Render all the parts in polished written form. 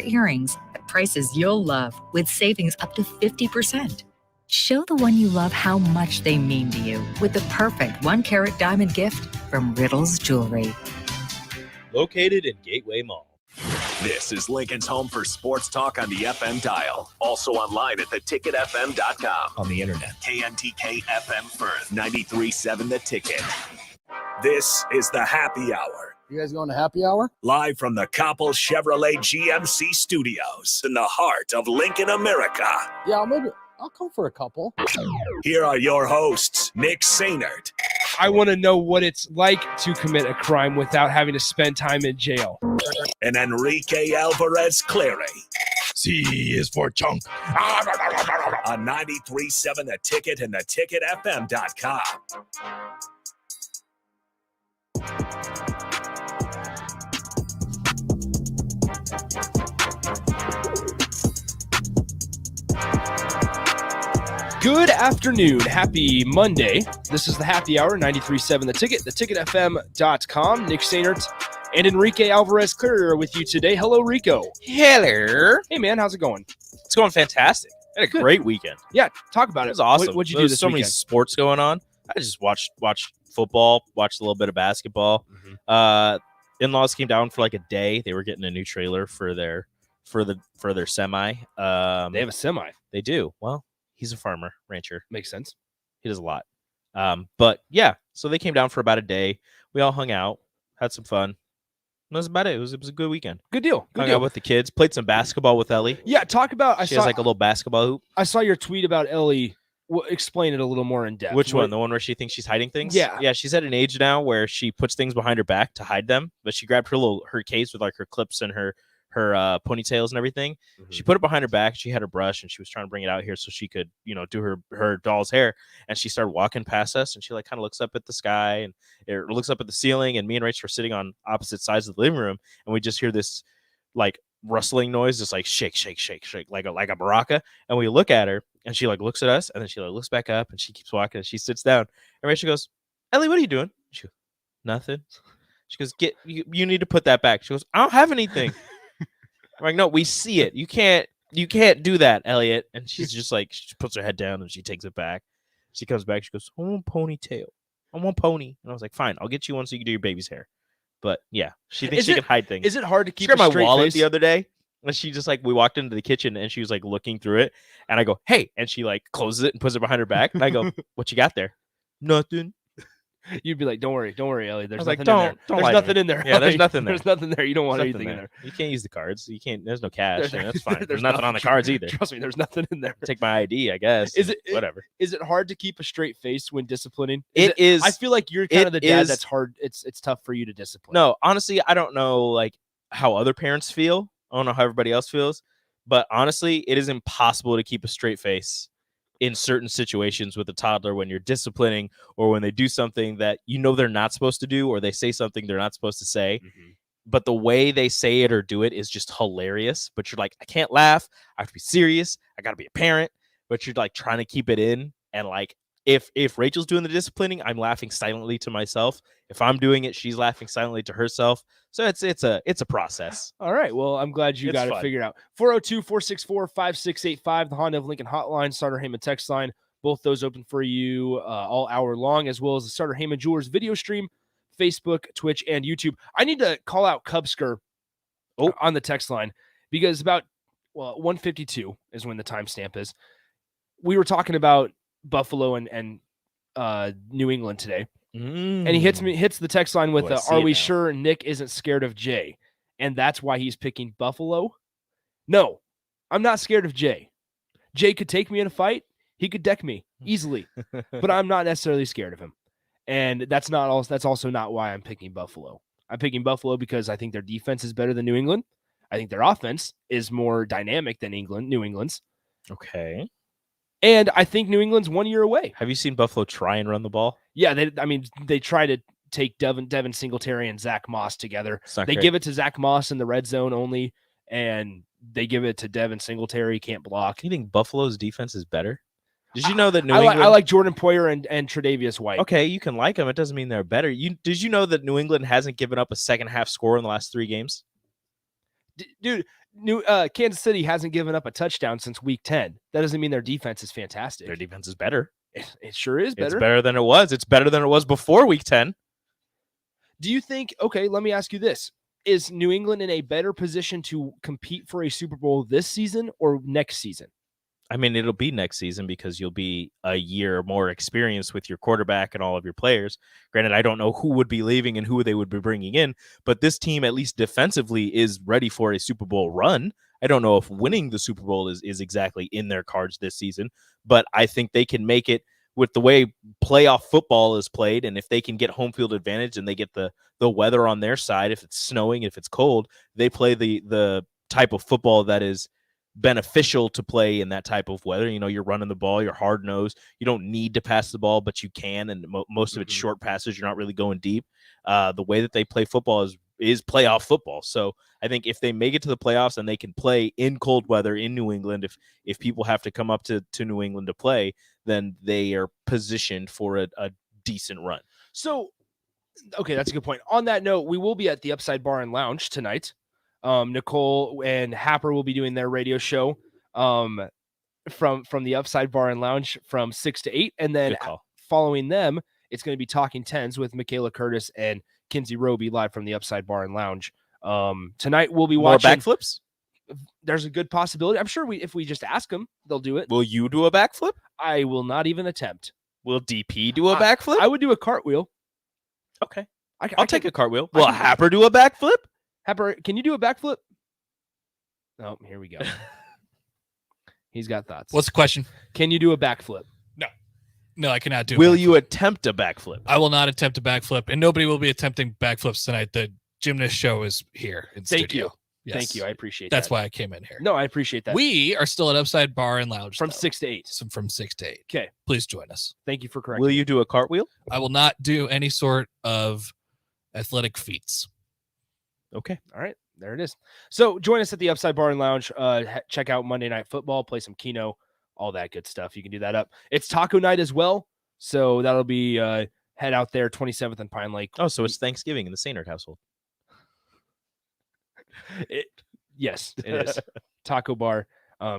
earrings at prices you'll love with savings up to 50%. Show the one you love how much they mean to you with the perfect 1-carat diamond gift from Riddle's Jewelry. Located in Gateway Mall. This is Lincoln's home for sports talk on the FM dial. Also online at theticketfm.com. On the internet. KNTK FM Firth, 93.7 The Ticket. This is the Happy Hour. You guys going to happy hour? Live from the Coppel Chevrolet GMC studios in the heart of Lincoln, America. Yeah, maybe I'll come for a couple. Here are your hosts, Nick Sainert. I want to know what it's like to commit a crime without having to spend time in jail. And Enrique Alvarez Clary. C is for chunk. On 93.7 The Ticket and theticketfm.com. Good afternoon. Happy Monday. This is the Happy Hour, 93.7 The Ticket, theticketfm.com. Nick Sainert and Enrique Alvarez Clary are with you today. Hello, Rico. Hello. Hey, man. How's it going? It's going fantastic. I had a great weekend. Yeah, talk about it. It was awesome. What'd you There do was this so weekend? many sports going on. I just watched football, watched a little bit of basketball. In-laws came down for like a day. They were getting a new trailer for their semi. They have a semi. They do. Well, he's a farmer, rancher. Makes sense. He does a lot. But yeah, so they came down for about a day. We all hung out, had some fun. That's about it. It was a good weekend. Good deal. Good Hung deal. out with the kids, played some basketball with Ellie. Yeah, talk about. She has like a little basketball hoop. I saw your tweet about Ellie. Explain it a little more in depth. Which one? The one where she thinks she's hiding things? Yeah. Yeah, she's at an age now where she puts things behind her back to hide them, but she grabbed her case with like her clips and her ponytails and everything. She put it behind her back. She had her brush and she was trying to bring it out here so she could, do her doll's hair. And she started walking past us and she like kind of looks up at the sky and it looks up at the ceiling. And me and Rachel are sitting on opposite sides of the living room and we just hear this like rustling noise, just like shake, shake, shake, shake, like a maraca. And we look at her and she like looks at us and then she like looks back up and she keeps walking and she sits down. And Rachel goes, Ellie, what are you doing? She goes, nothing. She goes, you need to put that back. She goes, I don't have anything. I'm like, no, we see it. You can't do that, Elliot. And she's just like, she puts her head down and she takes it back. She comes back. She goes, I want a ponytail. I want pony. And I was like, fine, I'll get you one so you can do your baby's hair. But yeah, she thinks she can hide things. Is it hard to keep a straight my wallet face? The other day? And she just like, we walked into the kitchen and she was like looking through it. And I go, hey. And she like closes it and puts it behind her back. And I go, what you got there? Nothing. You'd be like, don't worry, Ellie. There's nothing in there. There's nothing in there. Yeah, there's nothing there. There's nothing there. You don't want anything in there. You can't use the cards. You can't. There's no cash. That's fine. There's nothing on the cards either. Trust me, there's nothing in there. Take my ID, I guess. Whatever? Is it hard to keep a straight face when disciplining? It is. I feel like you're kind of the dad that's hard. It's tough for you to discipline. No, honestly, I don't know like how other parents feel. I don't know how everybody else feels. But honestly, it is impossible to keep a straight face in certain situations with a toddler when you're disciplining or when they do something that they're not supposed to do or they say something they're not supposed to say. But the way they say it or do it is just hilarious. But you're like, I can't laugh. I have to be serious. I got to be a parent. But you're like trying to keep it in. And like, if Rachel's doing the disciplining, I'm laughing silently to myself. If I'm doing it, she's laughing silently to herself. So it's a process. All right. Well, I'm glad you got it figured out. 402-464-5685, the Honda of Lincoln hotline, Starter Heyman text line. Both those open for you all hour long, as well as the Starter Heyman Jewelers video stream, Facebook, Twitch, and YouTube. I need to call out Cubsker on the text line because about 1:52 is when the timestamp is. We were talking about Buffalo and New England today. And he hits the text line with, are we sure Nick isn't scared of Jay? And that's why he's picking Buffalo? No, I'm not scared of Jay. Jay could take me in a fight. He could deck me easily, but I'm not necessarily scared of him. And that's also not why I'm picking Buffalo. I'm picking Buffalo because I think their defense is better than New England. I think their offense is more dynamic than New England's. Okay. And I think New England's 1 year away. Have you seen Buffalo try and run the ball? Yeah, they try to take Devin Singletary and Zach Moss together. They give it to Zach Moss in the red zone only, and they give it to Devin Singletary. Can't block. You think Buffalo's defense is better? Did you know that New England... I like Jordan Poyer and Tre'Davious White. Okay, you can like them. It doesn't mean they're better. Did you know that New England hasn't given up a second half score in the last 3 games? Dude, Kansas City hasn't given up a touchdown since week 10. That doesn't mean their defense is fantastic. Their defense is better. It sure is better. It's better than it was. It's better than it was before week 10. Do you think, okay, let me ask you this. Is New England in a better position to compete for a Super Bowl this season or next season? I mean, it'll be next season because you'll be a year more experienced with your quarterback and all of your players. Granted, I don't know who would be leaving and who they would be bringing in, but this team, at least defensively, is ready for a Super Bowl run. I don't know if winning the Super Bowl is exactly in their cards this season, but I think they can make it with the way playoff football is played. And if they can get home field advantage and they get the weather on their side, if it's snowing, if it's cold, they play the type of football that is beneficial to play in that type of weather. You know, you're running the ball, you're hard nosed. You don't need to pass the ball, but you can. And most of it's short passes. You're not really going deep. The way that they play football is playoff football. So I think if they make it to the playoffs and they can play in cold weather in New England, if people have to come up to New England to play, then they are positioned for a decent run. So, okay, that's a good point. On that note, we will be at the Upside Bar and Lounge tonight. Nicole and Happer will be doing their radio show from the Upside Bar and Lounge from 6 to 8. And then following them, it's going to be Talking Tens with Michaela Curtis and Kinsey Roby live from the Upside Bar and Lounge. Tonight we'll be watching more backflips. There's a good possibility. I'm sure if we just ask them, they'll do it. Will you do a backflip? I will not even attempt. Will DP do a backflip? I would do a cartwheel. Okay. I'll take a cartwheel. Will can- Happer do a backflip? Happer, can you do a backflip? Oh, here we go. He's got thoughts. What's the question? Can you do a backflip? No, I cannot do. Will you attempt a backflip? I will not attempt a backflip, and nobody will be attempting backflips tonight. The gymnast show is here in Thank studio. you. Yes. Thank you. I appreciate That's that. why I came in here. No, I appreciate that. We are still at Upside Bar and Lounge from though. 6 to 8. From 6 to 8. Okay. Please join us. Thank you for correcting. Will you do a cartwheel? I will not do any sort of athletic feats. Okay. All right. There it is. So join us at the Upside Bar and Lounge. Check out Monday Night Football, play some Keno, all that good stuff. You can do that up. It's taco night as well. So that'll be head out there 27th and Pine Lake. Oh, so it's Thanksgiving in the Sainert household. Yes, it is. Taco bar.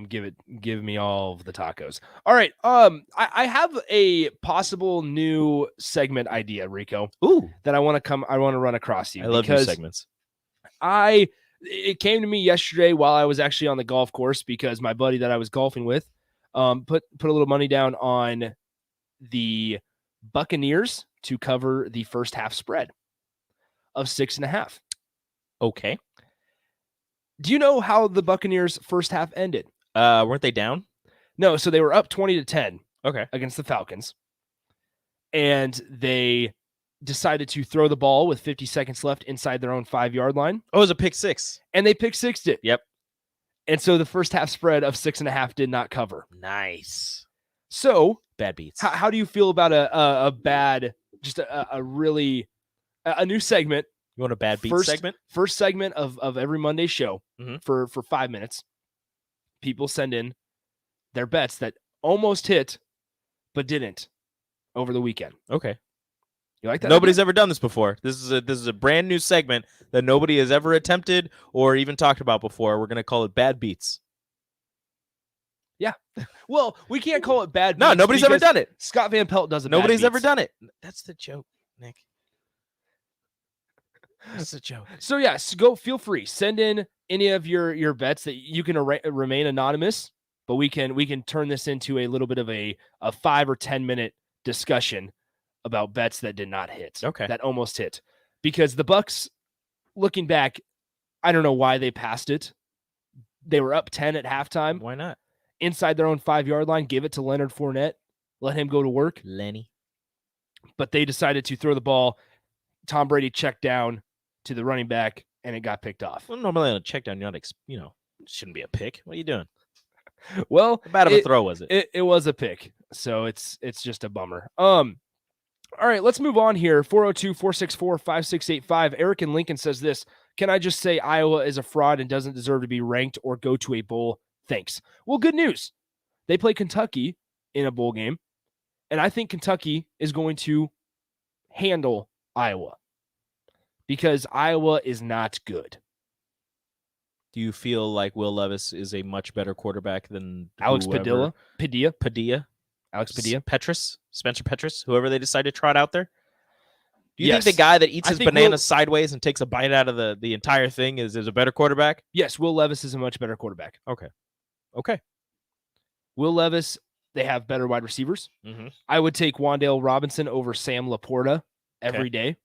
Give me all of the tacos. All right. I have a possible new segment idea, Rico. Ooh, that I want to run across you. I love new segments. It came to me yesterday while I was actually on the golf course because my buddy that I was golfing with put a little money down on the Buccaneers to cover the first half spread of 6.5. Okay. Do you know how the Buccaneers first half ended? Weren't they down? No, so they were up 20-10 Okay. against the Falcons. And they decided to throw the ball with 50 seconds left inside their own 5-yard line. Oh, it was a pick six. And they pick sixed it. Yep. And so the first half spread of 6.5 did not cover. Nice. So bad beats. How do you feel about a bad, just a really, a new segment? You want a bad beats segment? First segment of every Monday show for 5 minutes. People send in their bets that almost hit, but didn't over the weekend. Okay. You like that? Nobody's ever done this before. This is a brand new segment that nobody has ever attempted or even talked about before. We're going to call it Bad Beats. Yeah. Well, we can't call it Bad Beats. No, nobody's ever done it. Scott Van Pelt does it. Nobody's ever done it. That's the joke, Nick. That's the joke. So yes, feel free. Send in any of your bets that you can remain anonymous, but we can turn this into a little bit of a 5 or 10 minute discussion about bets that did not hit. Okay. That almost hit. Because the Bucs, looking back, I don't know why they passed it. They were up 10 at halftime. Why not? Inside their own 5-yard line, give it to Leonard Fournette, let him go to work. Lenny. But they decided to throw the ball. Tom Brady checked down to the running back, and it got picked off. Well, normally on a check down, it shouldn't be a pick. What are you doing? Well, how bad of a throw was it? It was a pick, so it's just a bummer. All right, let's move on here. 402-464-5685. Eric in Lincoln says this: can I just say Iowa is a fraud and doesn't deserve to be ranked or go to a bowl? Thanks. Well, good news. They play Kentucky in a bowl game, and I think Kentucky is going to handle Iowa because Iowa is not good. Do you feel like Will Levis is a much better quarterback than Alex whoever- Padilla. Alex Padilla? Spencer Petras, whoever they decide to trot out there? Do you Yes. think the guy that eats I his think bananas Will- sideways and takes a bite out of the entire thing is a better quarterback? Yes, Will Levis is a much better quarterback. Okay. Will Levis, they have better wide receivers. Mm-hmm. I would take Wan'Dale Robinson over Sam Laporta every day.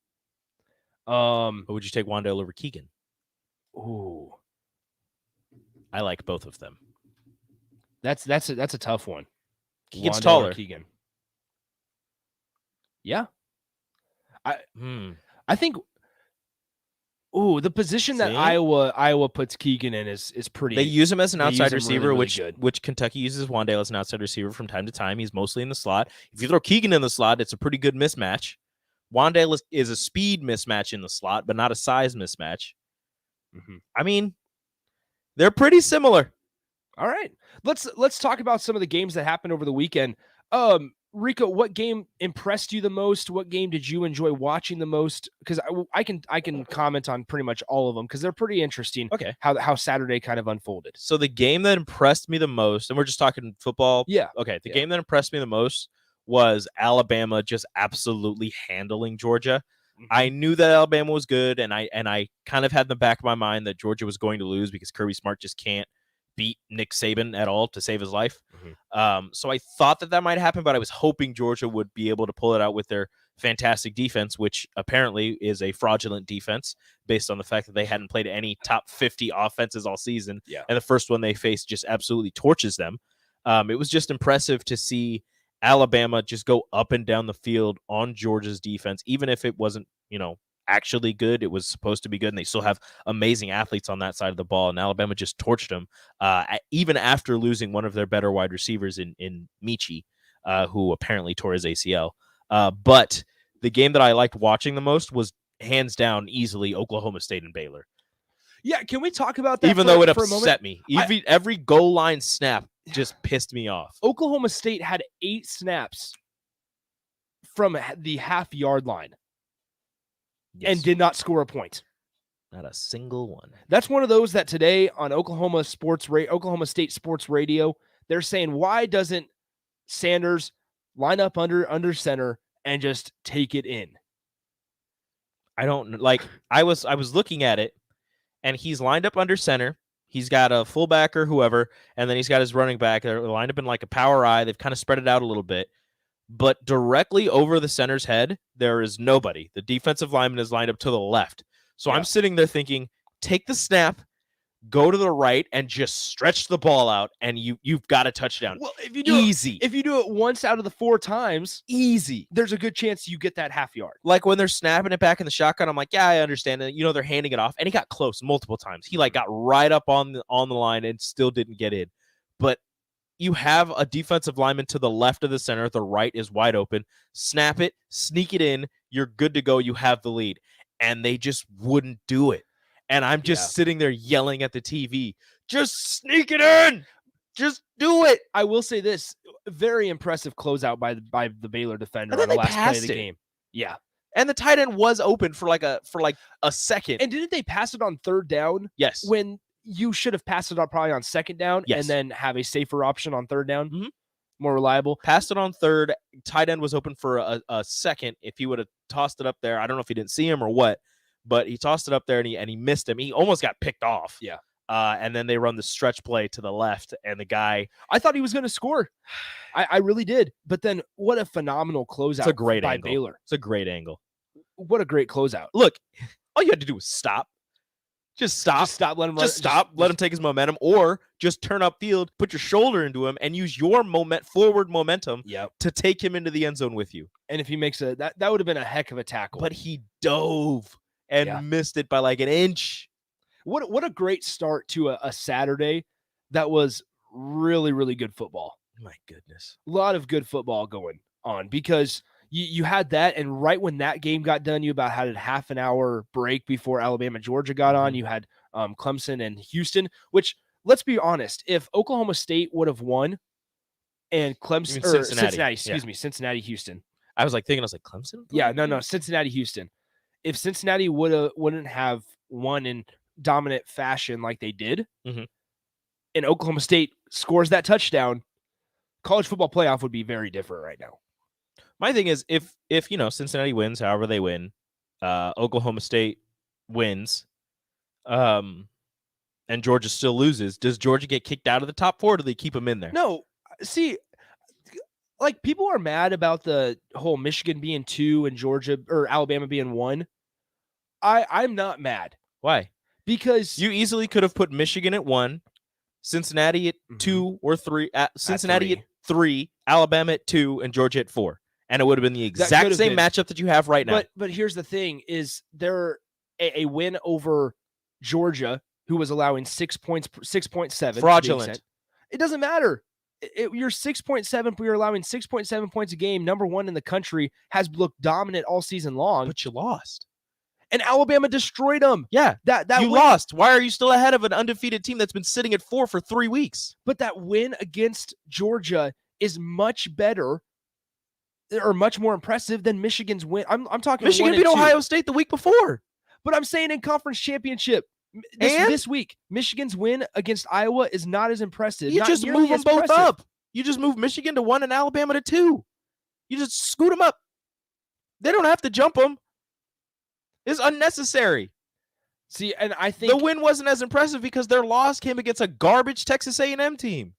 But would you take Wan'Dale over Keegan? Ooh, I like both of them. that's a tough one. Keegan's Wan'Dale or taller. Keegan. Yeah, Hmm. I think. Ooh, the position that See? Iowa puts Keegan in is pretty. They use him as an they use outside him receiver, really, really good. which Kentucky uses Wan'Dale as an outside receiver from time to time. He's mostly in the slot. If you throw Keegan in the slot, it's a pretty good mismatch. Wan'Dale is a speed mismatch in the slot, but not a size mismatch. Mhm. I mean, they're pretty similar. All right, let's talk about some of the games that happened over the weekend. Rico, what game impressed you the most? What game did you enjoy watching the most? Because I can comment on pretty much all of them because they're pretty interesting. Okay. How Saturday kind of unfolded. So the game that impressed me the most, and we're just talking football. Yeah. Okay. The Yeah. game that impressed me the most was Alabama just absolutely handling Georgia. I knew that Alabama was good, and I kind of had in the back of my mind that Georgia was going to lose because Kirby Smart just can't beat Nick Saban at all to save his life. So I thought that might happen, but I was hoping Georgia would be able to pull it out with their fantastic defense, which apparently is a fraudulent defense based on the fact that they hadn't played any top 50 offenses all season. Yeah. And the first one they faced just absolutely torches them. It was just impressive to see Alabama just go up and down the field on Georgia's defense, even if it wasn't, actually good. It was supposed to be good, and they still have amazing athletes on that side of the ball, and Alabama just torched them, even after losing one of their better wide receivers in Michi, who apparently tore his ACL. But the game that I liked watching the most was hands down easily Oklahoma State and Baylor. Yeah, can we talk about that? Even though it for a moment? upset me. Every goal line snap just pissed me off. Oklahoma State had 8 snaps from the half-yard line and did not score a point. Not a single one. That's one of those that today on Oklahoma State Sports Radio, they're saying, why doesn't Sanders line up under center and just take it in? I don't like. I was looking at it, and he's lined up under center. He's got a fullback or whoever, and then he's got his running back. They're lined up in like a power eye. They've kind of spread it out a little bit. But directly over the center's head, there is nobody. The defensive lineman is lined up to the left. So I'm sitting there thinking, take the snap, go to the right, and just stretch the ball out, and you've got a touchdown. Well, if you do if you do it once out of the 4 times, easy. there's a good chance you get that half yard. Like when they're snapping it back in the shotgun, I'm like, yeah, I understand it. They're handing it off, and he got close multiple times. He got right up on the line and still didn't get in. But you have a defensive lineman to the left of the center. The right is wide open. Snap it, sneak it in. You're good to go. You have the lead. And they just wouldn't do it. And I'm just sitting there yelling at the TV, just sneak it in. Just do it. I will say this, very impressive closeout by the Baylor defender And then on the they last play of passed the it. game. Yeah. And the tight end was open for like a second. And didn't they pass it on 3rd down Yes. when you should have passed it on probably on 2nd down Yes. and then have a safer option on 3rd down? Mhm. More reliable. Passed it on 3rd. Tight end was open for a second. If he would have tossed it up there, I don't know if he didn't see him or what, but he tossed it up there and he missed him. He almost got picked off. Yeah. And then they run the stretch play to the left, and the guy. I thought he was going to score. I really did. But then what a phenomenal closeout It's a great by angle. Baylor. It's a great angle. What a great closeout. Look, all you had to do was stop. Just stop. Just stop. Let him run. Just stop. Let him take his momentum, or just turn upfield, put your shoulder into him, and use your forward momentum Yep. to take him into the end zone with you. And if he makes that would have been a heck of a tackle. But he dove and missed it by like an inch. What a great start to a Saturday that was really, really good football. My goodness. A lot of good football going on because you had that, and right when that game got done, you about had a half an hour break before Alabama Georgia got on. You had Clemson and Houston, which, let's be honest, if Oklahoma State would have won and Clemson or Cincinnati, Cincinnati Houston. I was like Clemson? Yeah, no, Cincinnati Houston. If Cincinnati wouldn't have won and dominant fashion like they did, Mhm. and Oklahoma State scores that touchdown, college football playoff would be very different right now. My thing is, if Cincinnati wins, however they win, Oklahoma State wins, and Georgia still loses, does Georgia get kicked out of the top 4? Or do they keep them in there? No, see, like people are mad about the whole Michigan being 2 and Georgia or Alabama being 1. I'm not mad Why? because You easily could have put Michigan at 1, Cincinnati at 2 or 3, Cincinnati at 3, Alabama at 2, and Georgia at 4, and it would have been the exact could have same been. matchup that you have right now. But here's the thing: is there a win over Georgia, who was allowing 6.7 Fraudulent. It doesn't matter. You're 6.7, but you're allowing 6.7 points a game. Number 1 in the country, has looked dominant all season long. But you lost. And Alabama destroyed them. Yeah, That you win, lost. Why are you still ahead of an undefeated team that's been sitting at 4 for 3 weeks? But that win against Georgia is much better or much more impressive than Michigan's win. I'm talking Michigan 1 and beat 2. Ohio State the week before. But I'm saying in conference championship And? this week, Michigan's win against Iowa is not as impressive. You not just nearly move them as both impressive. up. You just move Michigan to 1 and Alabama to 2. You just scoot them up. They don't have to jump them. It's unnecessary. See, and I think The win wasn't as impressive because their loss came against a garbage Texas A&M team.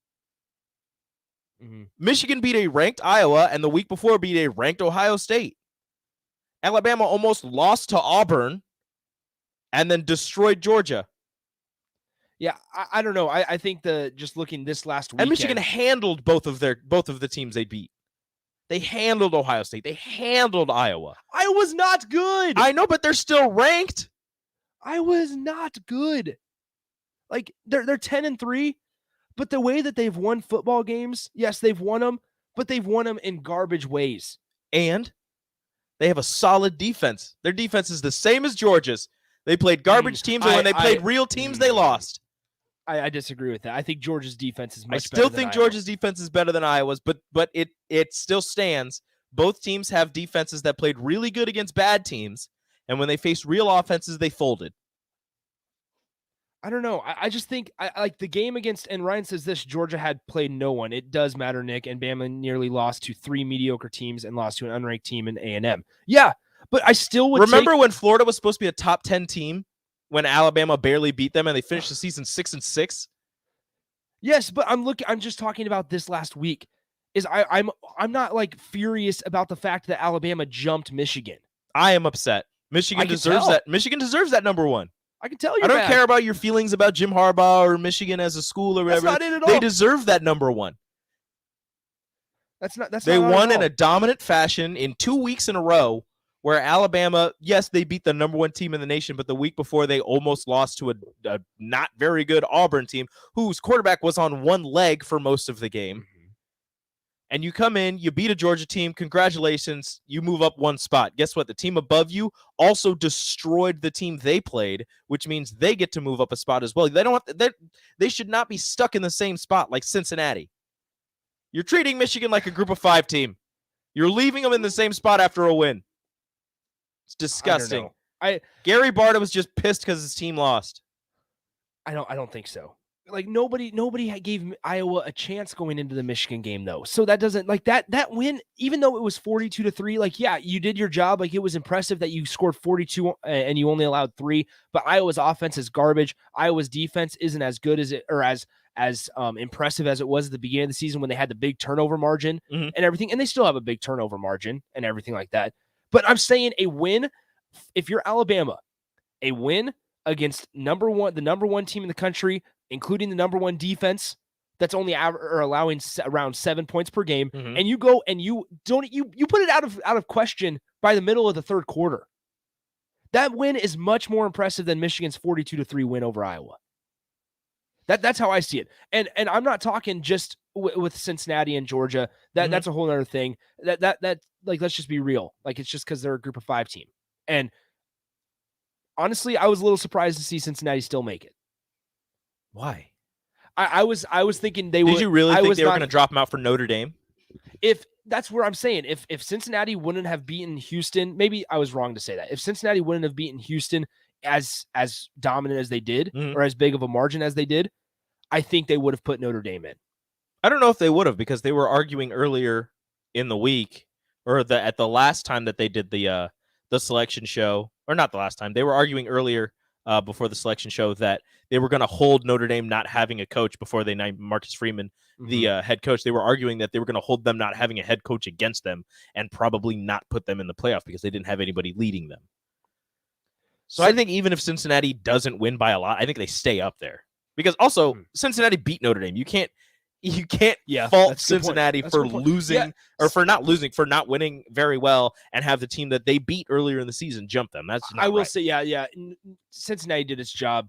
Mhm. Michigan beat a ranked Iowa, and the week before beat a ranked Ohio State. Alabama almost lost to Auburn and then destroyed Georgia. yeah, I don't know. I think just looking this last weekend, And Michigan handled both of the teams they beat. They handled Ohio State. They handled Iowa. Iowa's not good. I know, but they're still ranked. Iowa's not good. Like they're 10-3, but the way that they've won football games, yes, they've won them, but they've won them in garbage ways. And they have a solid defense. Their defense is the same as Georgia's. They played garbage teams, and when they played real teams, they lost. I disagree with that. I think Georgia's defense is much I better still than think Iowa. Georgia's defense is better than Iowa's, but it still stands. Both teams have defenses that played really good against bad teams, and when they faced real offenses, they folded. I don't know. I just think I like the game against, and Ryan says this, Georgia had played no one. It does matter, Nick, and Bama nearly lost to 3 mediocre teams and lost to an unranked team in A&M. Yeah, but I still would Remember when Florida was supposed to be a top 10 team when Alabama barely beat them and they finished the season 6-6? Yes, but I'm just talking about this last week. I'm not like furious about the fact that Alabama jumped Michigan. I am upset. I Michigan can deserves tell. that. Michigan deserves that number 1. I can tell you. I don't care about your feelings about Jim Harbaugh or Michigan as a school or That's whatever. not it at all. They deserve that number 1. That's They not won at in all. a dominant fashion in 2 weeks in a row where Alabama, yes, they beat the number 1 team in the nation, but the week before they almost lost to a not very good Auburn team whose quarterback was on one leg for most of the game. And you come in, you beat a Georgia team. Congratulations. You move up 1 spot. Guess what? The team above you also destroyed the team they played, which means they get to move up a spot as well. They don't have to, they should not be stuck in the same spot like Cincinnati. You're treating Michigan like a group of 5 team. You're leaving them in the same spot after a win. It's disgusting. Gary Barta was just pissed because his team lost. I don't think so. Like nobody gave Iowa a chance going into the Michigan game though. So that doesn't like that win, even though it was 42-3, like, yeah, you did your job. Like it was impressive that you scored 42 and you only allowed 3, but Iowa's offense is garbage. Iowa's defense isn't as good as it, or as impressive as it was at the beginning of the season when they had the big turnover margin and everything. And they still have a big turnover margin and everything like that. But I'm saying a win, if you're Alabama, a win against the number 1 team in the country, including the number 1 defense that's only allowing around 7 points per game, and you go and you put it out of question by the middle of the 3rd quarter. That win is much more impressive than Michigan's 42-3 win over Iowa. That's how I see it. And I'm not talking just with Cincinnati and Georgia. That's a whole other thing. That like, let's just be real. Like, it's just because they're a group of 5 team. And honestly, I was a little surprised to see Cincinnati still make it. Why? I was thinking they would. Did you really think they were going to drop them out for Notre Dame? If that's where I'm saying, if Cincinnati wouldn't have beaten Houston, maybe I was wrong to say that. If Cincinnati wouldn't have beaten Houston as dominant as they did, Mhm. or as big of a margin as they did, I think they would have put Notre Dame in. I don't know if they would have, because they were arguing earlier in the week, or at the last time that they did the selection show, or not the last time. They were arguing earlier before the selection show that they were going to hold Notre Dame not having a coach before they named Marcus Freeman the head coach. They were arguing that they were going to hold them not having a head coach against them and probably not put them in the playoff because they didn't have anybody leading them. So I think even if Cincinnati doesn't win by a lot, I think they stay up there, because also Cincinnati beat Notre Dame. You can't fault that's a good point. Cincinnati That's a for good point. losing Yeah. or for not winning very well, and have the team that they beat earlier in the season jump them. That's not I will right. say, yeah. Cincinnati did its job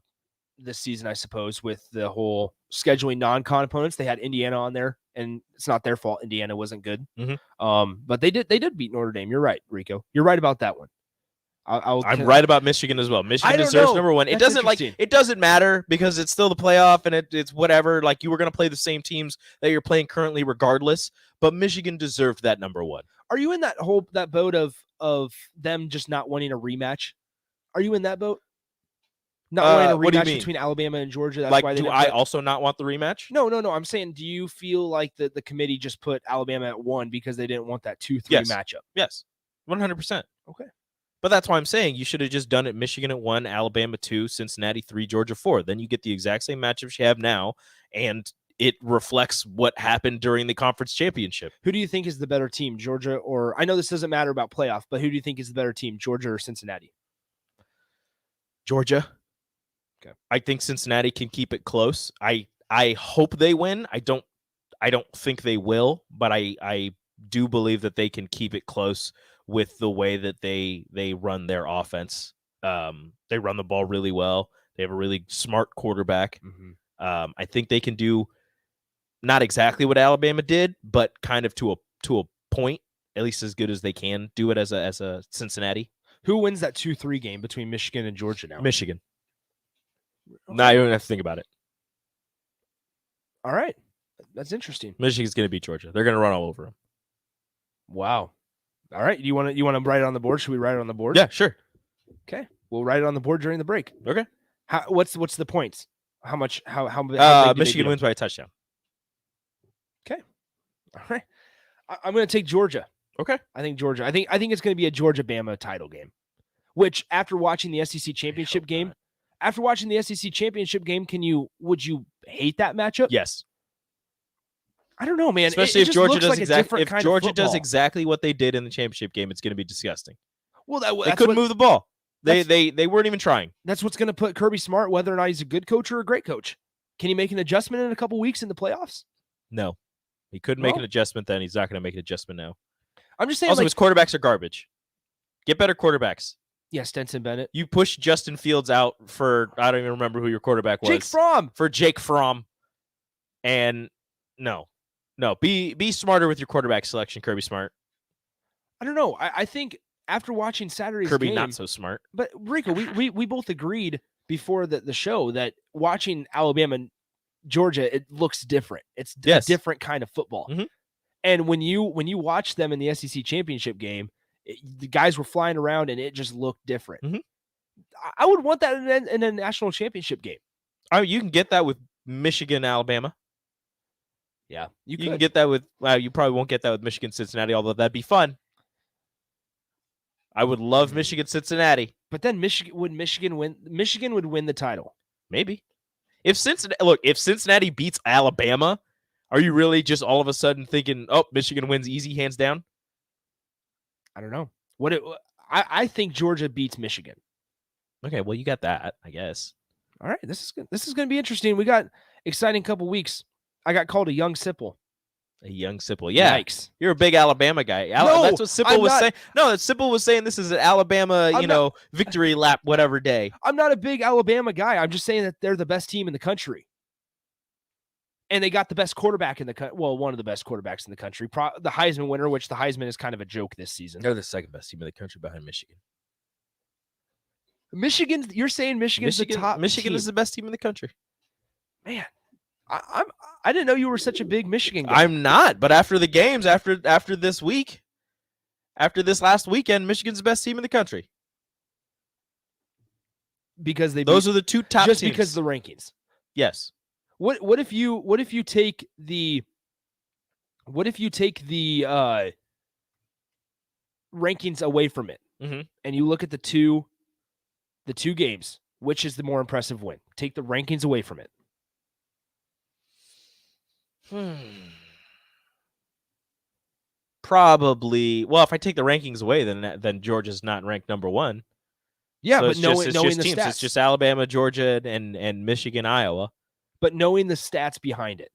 this season, I suppose, with the whole scheduling non-con opponents. They had Indiana on there, and it's not their fault. Indiana wasn't good. But they did beat Notre Dame. You're right, Rico. You're right about that one. I'm right about Michigan as well. Michigan I don't deserves know. number one. It That's doesn't it doesn't matter, because it's still the playoff, and it's whatever. Like, you were going to play the same teams that you're playing currently regardless, but Michigan deserved that number one. Are you in that boat of them just not wanting a rematch? Are you in that boat? Not wanting a what do you rematch mean? between Alabama and Georgia. That's Like, why they do didn't I put- also not want the rematch? No. I'm saying, do you feel like the committee just put Alabama at 1 because they didn't want that 2-3 Yes. matchup? Yes, 100%. Okay. But that's why I'm saying you should have just done it Michigan at 1, Alabama 2, Cincinnati 3, Georgia 4. Then you get the exact same matchups you have now, and it reflects what happened during the conference championship. Who do you think is the better team, Georgia or I know this doesn't matter about playoff, but who do you think is the better team, Georgia or Cincinnati? Georgia. Okay. I think Cincinnati can keep it close. I hope they win. I don't think they will, but I do believe that they can keep it close with the way that they run their offense. They run the ball really well. They have a really smart quarterback. I think they can do not exactly what Alabama did, but kind of to a point, at least as good as they can do it as a Cincinnati. Who wins that 2-3 game between Michigan and Georgia now? Michigan. Now you don't have to think about it. All right. That's interesting. Michigan's going to beat Georgia. They're going to run all over them. Wow. All right. You want to write it on the board? Should we write it on the board? Yeah, sure. Okay. We'll write it on the board during the break. Okay. What's the points? How much? How big do they Michigan beat wins by a touchdown. them? All right. I'm going to take Georgia. Okay. I think Georgia. I think it's going to be a Georgia-Bama title game. Which, after watching the SEC championship game, would you hate that matchup? Yes. I don't know, man. Especially it if just Georgia looks does like a different kind of Georgia does football. exactly what they did in the championship game, it's going to be disgusting. Well, They couldn't move the ball. They weren't even trying. That's what's going to put Kirby Smart, whether or not he's a good coach or a great coach. Can he make an adjustment in a couple weeks in the playoffs? No. He couldn't make Well- an adjustment then. He's not going to make an adjustment now. I'm just saying, Also, like, his quarterbacks are garbage. Get better quarterbacks. yeah, Stenson Bennett. You pushed Justin Fields out for, I don't even remember who your quarterback was. Jake Fromm. For Jake Fromm. And no, be smarter with your quarterback selection, Kirby Smart. I don't know. I think after watching Saturday's Kirby game, not so smart. but Rico, we both agreed before the show that watching Alabama and Georgia, it looks different. It's Yes. a different kind of football. Mhm. And when you watch them in the SEC championship game, the guys were flying around and it just looked different. Mhm. I would want that in a national championship game. I mean, you can get that with Michigan, Alabama. Yeah, You can get that with, well, you probably won't get that with Michigan, Cincinnati, although that'd be fun. I would love Michigan, Cincinnati. But then Michigan win. Michigan would win the title. Maybe. If Cincinnati beats Alabama, are you really just all of a sudden thinking, oh, Michigan wins easy, hands down? I don't know. I think Georgia beats Michigan. Okay, well, you got that, I guess. All right, this is good. This is going to be interesting. We got exciting couple weeks. I got called a young Sipple. A young Sipple. Yeah. Yikes. You're a big Alabama guy. No, that's what Sipple I'm was not. saying. No, Sipple was saying this is an Alabama, I'm not. victory lap, whatever day. I'm not a big Alabama guy. I'm just saying that they're the best team in the country. And they got the best quarterback in the country. Well, one of the best quarterbacks in the country. The Heisman winner, which the Heisman is kind of a joke this season. They're the second best team in the country behind Michigan. Michigan, you're saying Michigan's the top Michigan team. is the best team in the country. Man, I didn't know you were such a big Michigan guy. I'm not, but after the games, after this week, after this last weekend, Michigan's the best team in the country. because they Those are the two top just teams. because of the rankings. Yes. What if you take the rankings away from it, Mhm. and you look at the two games, which is the more impressive win? Take the rankings away from it. Probably. Well, if I take the rankings away, then Georgia's not ranked number 1. Yeah, So but it's knowing just the teams. stats, It's just Alabama, Georgia, and Michigan, Iowa. but knowing the stats behind it.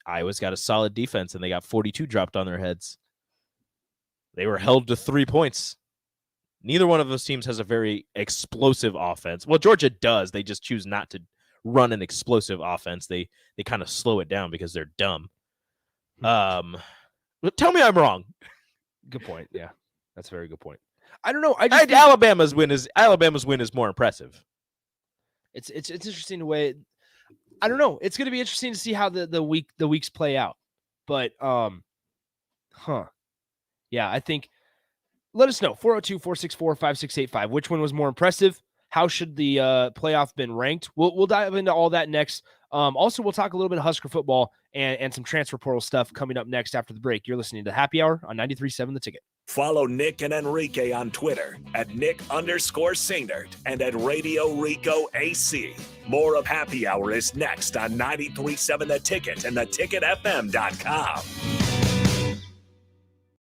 Iowa's got a solid defense, and they got 42 dropped on their heads. They were held to 3 points. Neither one of those teams has a very explosive offense. Well, Georgia does. They just choose not to run an explosive offense. They kind of slow it down because they're dumb. But tell me I'm wrong. Good point. Yeah, that's a very good point. I don't know. I just think Alabama's win is more impressive. it's interesting the way. I don't know. It's going to be interesting to see how the weeks play out. But yeah, I think. Let us know, 402-464-5685. Which one was more impressive? How should the playoff been ranked? We'll dive into all that next. Also, we'll talk a little bit of Husker football and some transfer portal stuff coming up next after the break. You're listening to Happy Hour on 93.7 The Ticket. Follow Nick and Enrique on Twitter at Nick_Sainert and at Radio Rico AC. More of Happy Hour is next on 93.7 The Ticket and theticketfm.com.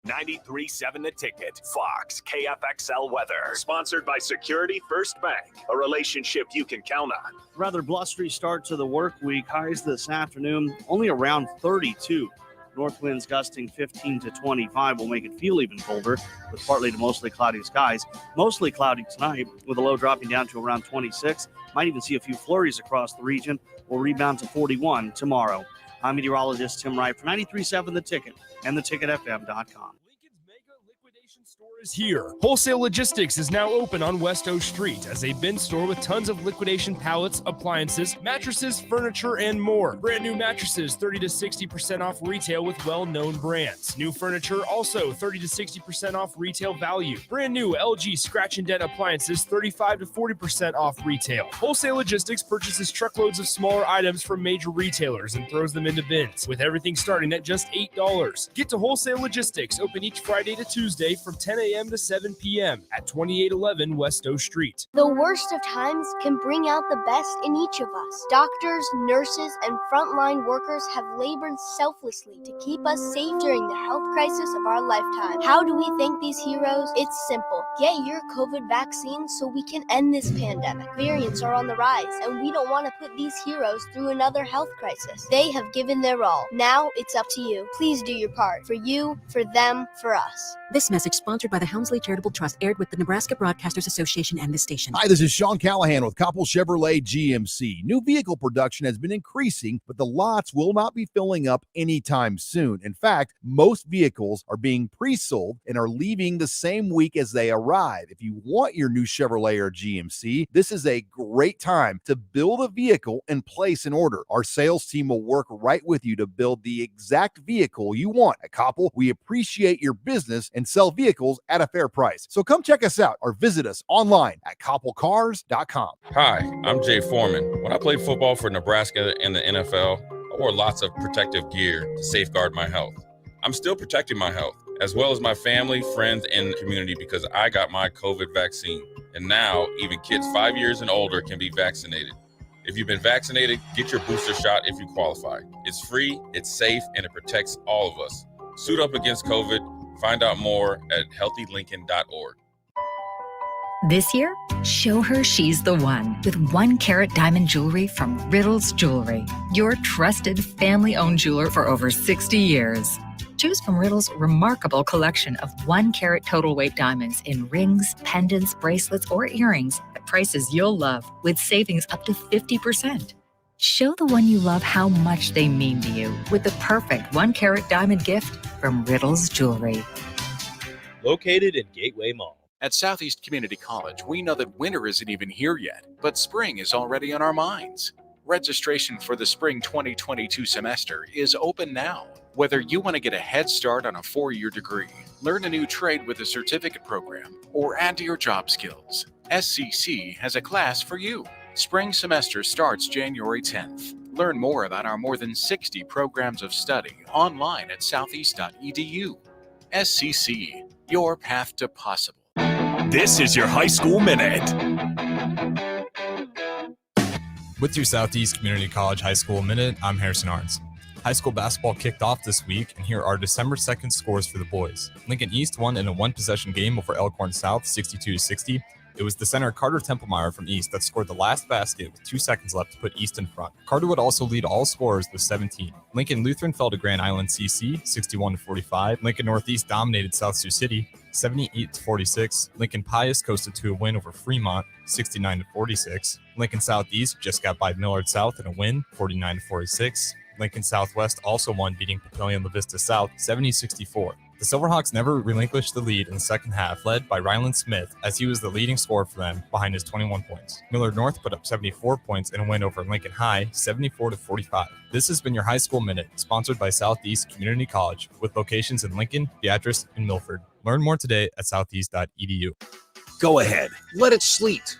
93.7 The Ticket, Fox, KFXL weather. Sponsored by Security First Bank, a relationship you can count on. Rather blustery start to the work week. Highs this afternoon, only around 32. North winds gusting 15 to 25 will make it feel even colder with partly to mostly cloudy skies. Mostly cloudy tonight with a low dropping down to around 26. Might even see a few flurries across the region. Will rebound to 41 tomorrow. I'm meteorologist Tim Wright for 93.7 The Ticket and theticketfm.com. Is here. Wholesale Logistics is now open on West O Street as a bin store with tons of liquidation pallets, appliances, mattresses, furniture, and more. Brand new mattresses 30 to 60% off retail with well-known brands. New furniture also 30 to 60% off retail value. Brand new LG scratch and dent appliances 35 to 40% off retail. Wholesale Logistics purchases truckloads of smaller items from major retailers and throws them into bins, with everything starting at just $8. Get to Wholesale Logistics, open each Friday to Tuesday from 10 a.m. to 7 p.m. at 2811 West O Street. The worst of times can bring out the best in each of us. Doctors, nurses, and frontline workers have labored selflessly to keep us safe during the health crisis of our lifetime. How do we thank these heroes? It's simple. Get your COVID vaccine so we can end this pandemic. Variants are on the rise, and we don't want to put these heroes through another health crisis. They have given their all. Now it's up to you. Please do your part. For you, for them, for us. This message sponsored by the Helmsley Charitable Trust, aired with the Nebraska Broadcasters Association and this station. Hi, this is Sean Callahan with Koppel Chevrolet GMC. New vehicle production has been increasing, but the lots will not be filling up anytime soon. In fact, most vehicles are being pre-sold and are leaving the same week as they arrive. If you want your new Chevrolet or GMC, this is a great time to build a vehicle and place an order. Our sales team will work right with you to build the exact vehicle you want. At Koppel, we appreciate your business and sell vehicles at a fair price. So come check us out or visit us online at koppelcars.com. Hi, I'm Jay Foreman. When I played football for Nebraska and the NFL, I wore lots of protective gear to safeguard my health. I'm still protecting my health, as well as my family, friends, and community, because I got my COVID vaccine. And now, even kids 5 years and older can be vaccinated. If you've been vaccinated, get your booster shot if you qualify. It's free, it's safe, and it protects all of us. Suit up against COVID. Find out more at healthylincoln.org. This year, show her she's the one with 1 carat diamond jewelry from Riddles Jewelry, your trusted family-owned jeweler for over 60 years. Choose from Riddle's remarkable collection of 1 carat total weight diamonds in rings, pendants, bracelets, or earrings at prices you'll love, with savings up to 50%. Show the one you love how much they mean to you with the perfect 1 carat diamond gift from Riddles Jewelry. Located in Gateway Mall. At Southeast Community College, we know that winter isn't even here yet, but spring is already on our minds. Registration for the spring 2022 semester is open now. Whether you want to get a head start on a 4-year degree, learn a new trade with a certificate program, or add to your job skills, SCC has a class for you. Spring semester starts January 10th. Learn more about our more than 60 programs of study online at southeast.edu. SCC, your path to possible. This is your High School Minute. With your Southeast Community College High School Minute, I'm Harrison Arns. High school basketball kicked off this week, and here are December 2nd scores for the boys. Lincoln East won in a one-possession game over Elkhorn South, 62-60. It was the center Carter Templemeyer from East that scored the last basket with 2 seconds left to put East in front. Carter would also lead all scorers with 17. Lincoln Lutheran fell to Grand Island CC, 61-45. Lincoln Northeast dominated South Sioux City, 78-46. Lincoln Pius coasted to a win over Fremont, 69-46. Lincoln Southeast just got by Millard South in a win, 49-46. Lincoln Southwest also won, beating Papillion La Vista South, 70-64. The Silverhawks never relinquished the lead in the second half, led by Ryland Smith, as he was the leading scorer for them behind his 21 points. Millard North put up 74 points in a win over Lincoln High, 74-45. This has been your High School Minute, sponsored by Southeast Community College, with locations in Lincoln, Beatrice, and Milford. Learn more today at southeast.edu. Go ahead, let it sleet,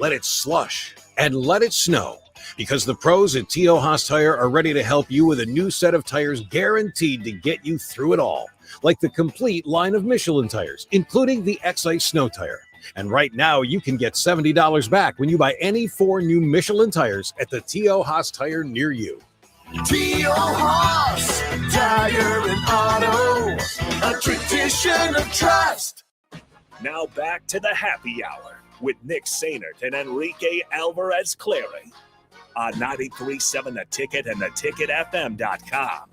let it slush, and let it snow. Because the pros at T.O. Haas Tire are ready to help you with a new set of tires guaranteed to get you through it all. Like the complete line of Michelin tires, including the X-Ice Snow Tire. And right now, you can get $70 back when you buy any 4 new Michelin tires at the T.O. Haas Tire near you. T.O. Haas Tire and Auto, a tradition of trust. Now back to the happy hour with Nick Sainert and Enrique Alvarez Clary on 93.7 The Ticket and theticketfm.com.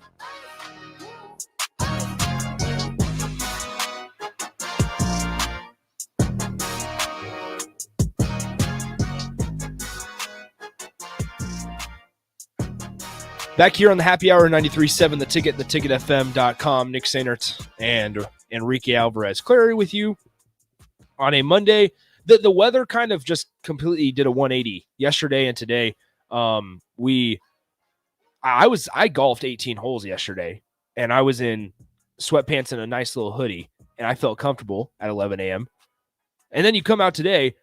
Back here on the happy hour, 93.7 The Ticket, theticketfm.com. Nick Sainert and Enrique Alvarez Clary with you on a Monday. The weather kind of just completely did a 180 yesterday and today. I golfed 18 holes yesterday, and I was in sweatpants and a nice little hoodie, and I felt comfortable at 11 a.m. And then you come out today,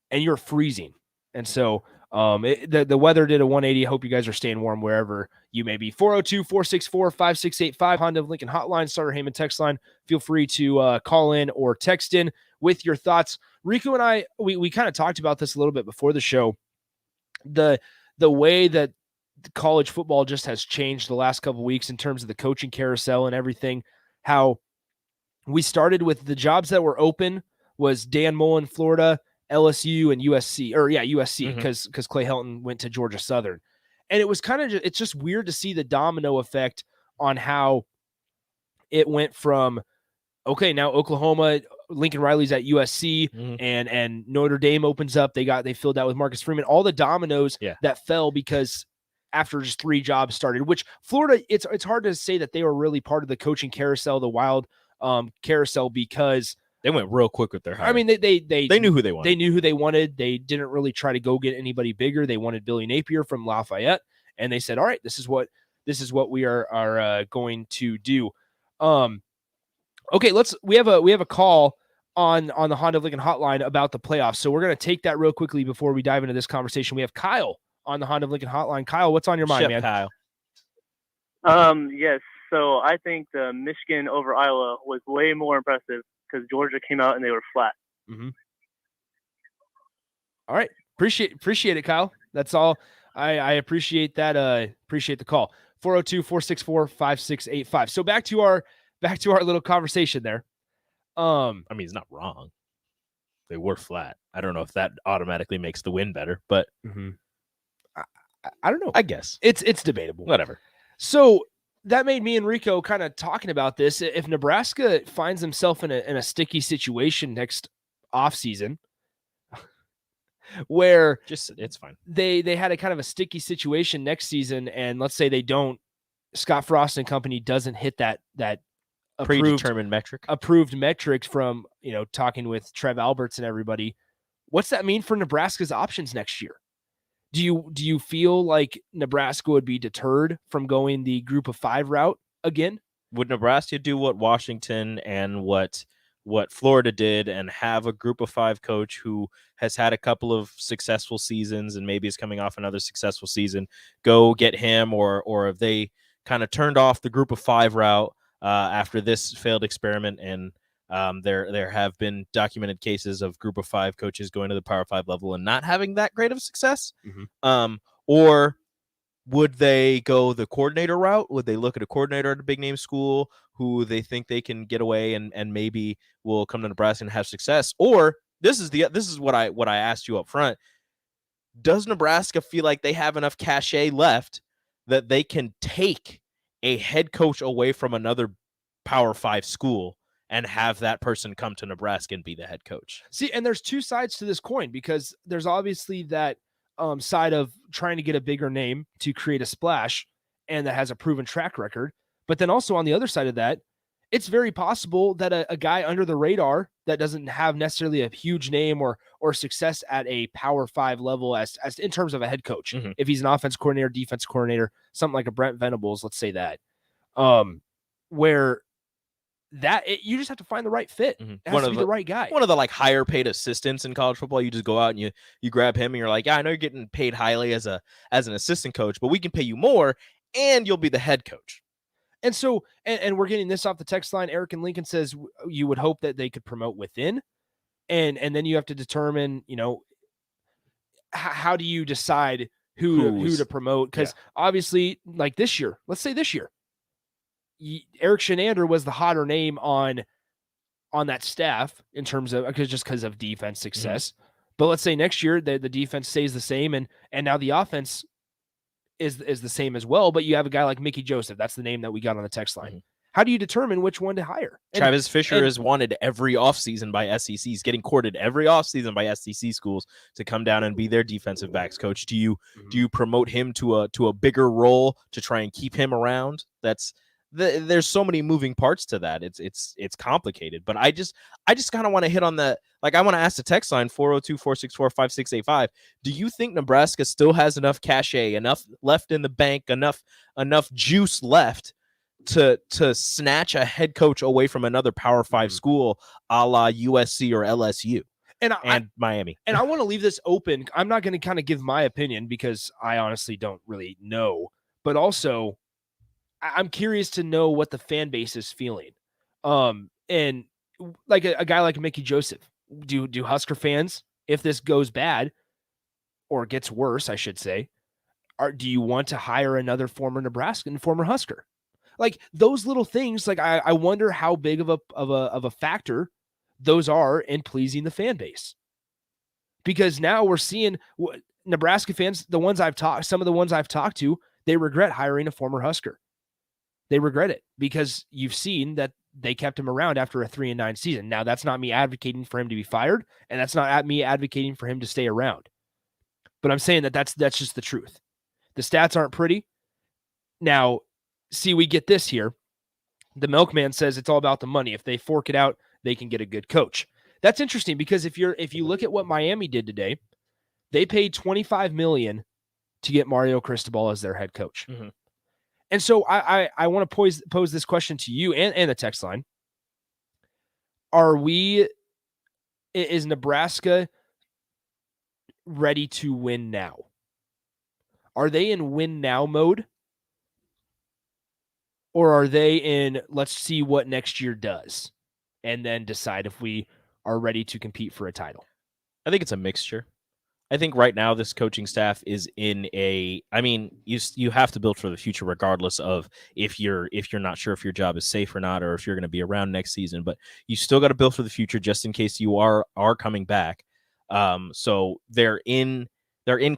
and you're freezing. And so the weather did a 180. I hope you guys are staying warm wherever you may be. 402-464-5685, Honda of Lincoln hotline, Starter Heyman text line. Feel free to call in or text in with your thoughts. Rico and I, we kind of talked about this a little bit before the show. The way that college football just has changed the last couple of weeks in terms of the coaching carousel and everything, how we started with the jobs that were open was Dan Mullen, Florida, LSU, and USC, because Clay Helton went to Georgia Southern. And it was kind of, it's just weird to see the domino effect on how it went from, okay, now Oklahoma, Lincoln Riley's at USC, and Notre Dame opens up. They filled out with Marcus Freeman. All the dominoes that fell because after just 3 jobs started, which Florida, it's hard to say that they were really part of the coaching carousel, the wild carousel, because they went real quick with their hire. I mean, they knew who they wanted. They knew who they wanted. They didn't really try to go get anybody bigger. They wanted Billy Napier from Lafayette, and they said, "All right, this is what we are going to do." Okay, we have a call on the Honda of Lincoln hotline about the playoffs. So we're going to take that real quickly before we dive into this conversation. We have Kyle on the Honda of Lincoln hotline. Kyle, what's on your mind, man? Kyle. Yes. So I think the Michigan over Iowa was way more impressive because Georgia came out and they were flat. Mm-hmm. All right. Appreciate it, Kyle. That's all. I appreciate that. Appreciate the call. 402-464-5685. So back to our little conversation there. I mean, he's not wrong. They were flat. I don't know if that automatically makes the win better, but I don't know. I guess it's debatable. Whatever. So that made me and Rico kind of talking about this. If Nebraska finds himself in a sticky situation next offseason, where it's fine. They had a kind of a sticky situation next season, and let's say they don't, Scott Frost and company doesn't hit that predetermined approved metrics from, talking with Trev Alberts and everybody. What's that mean for Nebraska's options next year? Do you feel like Nebraska would be deterred from going the group of 5 route again? Would Nebraska do what Washington and what what Florida did and have a group of 5 coach who has had a couple of successful seasons and maybe is coming off another successful season, go get him, or if they kind of turned off the group of 5 route after this failed experiment. And there have been documented cases of group of 5 coaches going to the Power 5 level and not having that great of success. Or would they go the coordinator route? Would they look at a coordinator at a big name school who they think they can get away and maybe will come to Nebraska and have success? Or this is what I asked you up front. Does Nebraska feel like they have enough cachet left that they can take a head coach away from another Power 5 school and have that person come to Nebraska and be the head coach? See, and there's two sides to this coin, because there's obviously that side of trying to get a bigger name to create a splash and that has a proven track record. But then also on the other side of that, it's very possible that a guy under the radar that doesn't have necessarily a huge name or success at a Power 5 level as in terms of a head coach, if he's an offense coordinator, defense coordinator, something like a Brent Venables, let's say that, where you just have to find the right fit. It has to be the right guy. One of the like higher paid assistants in college football, you just go out and you grab him and you're like, yeah, I know you're getting paid highly as an assistant coach, but we can pay you more and you'll be the head coach. And so, and we're getting this off the text line. Eric and Lincoln says you would hope that they could promote within, and then you have to determine, how do you decide who to promote? Because obviously, like this year, let's say this year, Eric Shenander was the hotter name on that staff in terms of because of defense success. But let's say next year the defense stays the same and now the offense is the same as well. But you have a guy like Mickey Joseph. That's the name that we got on the text line. How do you determine which one to hire? Travis Fisher is wanted every offseason by SEC. He's getting courted every offseason by SEC schools to come down and be their defensive backs coach. Do you promote him to a bigger role to try and keep him around? There's so many moving parts to that. It's complicated, but I just kind of want to hit on the, like, I want to ask the text line 402-464-5685. Do you think Nebraska still has enough cachet, enough left in the bank, enough juice left to snatch a head coach away from another Power 5 school, a la USC or LSU and Miami? And I want to leave this open. I'm not going to kind of give my opinion because I honestly don't really know, but also I'm curious to know what the fan base is feeling. And like a guy like Mickey Joseph, do Husker fans, if this goes bad or gets worse, I should say, do you want to hire another former Nebraskan, former Husker? Like those little things, like I wonder how big of a factor those are in pleasing the fan base. Because now we're seeing Nebraska fans, some of the ones I've talked to, they regret hiring a former Husker. They regret it because you've seen that they kept him around after a 3-9 season. Now, that's not me advocating for him to be fired, and that's not me advocating for him to stay around. But I'm saying that's just the truth. The stats aren't pretty. Now, see, we get this here. The milkman says it's all about the money. If they fork it out, they can get a good coach. That's interesting because if you look at what Miami did today, they paid $25 million to get Mario Cristobal as their head coach. And so I want to pose this question to you and the text line. Is Nebraska ready to win now? Are they in win now mode? Or are they in let's see what next year does and then decide if we are ready to compete for a title? I think it's a mixture. I think right now this coaching staff is in you have to build for the future regardless of if you're not sure if your job is safe or not or if you're going to be around next season, but you still got to build for the future just in case you are coming back. So they're in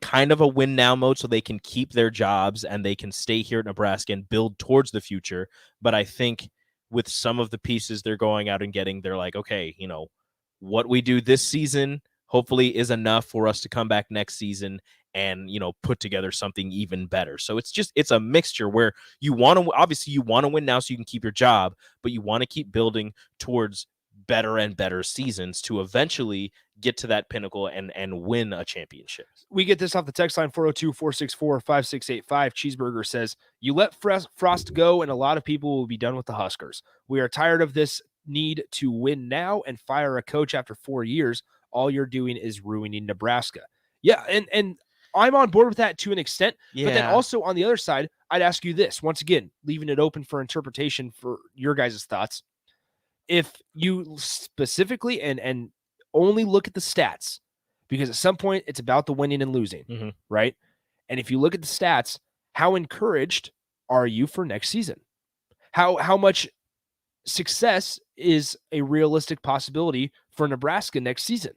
kind of a win now mode so they can keep their jobs and they can stay here at Nebraska and build towards the future. But I think with some of the pieces they're going out and getting, they're like, okay, what we do this season hopefully is enough for us to come back next season and, put together something even better. So it's a mixture where you want to win now so you can keep your job, but you want to keep building towards better and better seasons to eventually get to that pinnacle and win a championship. We get this off the text line 402-464-5685. Cheeseburger says, you let Frost go and a lot of people will be done with the Huskers. We are tired of this need to win now and fire a coach after 4 years, all you're doing is ruining Nebraska. Yeah, and I'm on board with that to an extent. But then Yeah. also on the other side, I'd ask you this, once again, leaving it open for interpretation for your guys' thoughts. If you specifically and only look at the stats, because at some point it's about the winning and losing, right? And if you look at the stats, how encouraged are you for next season? How much success is a realistic possibility for Nebraska next season?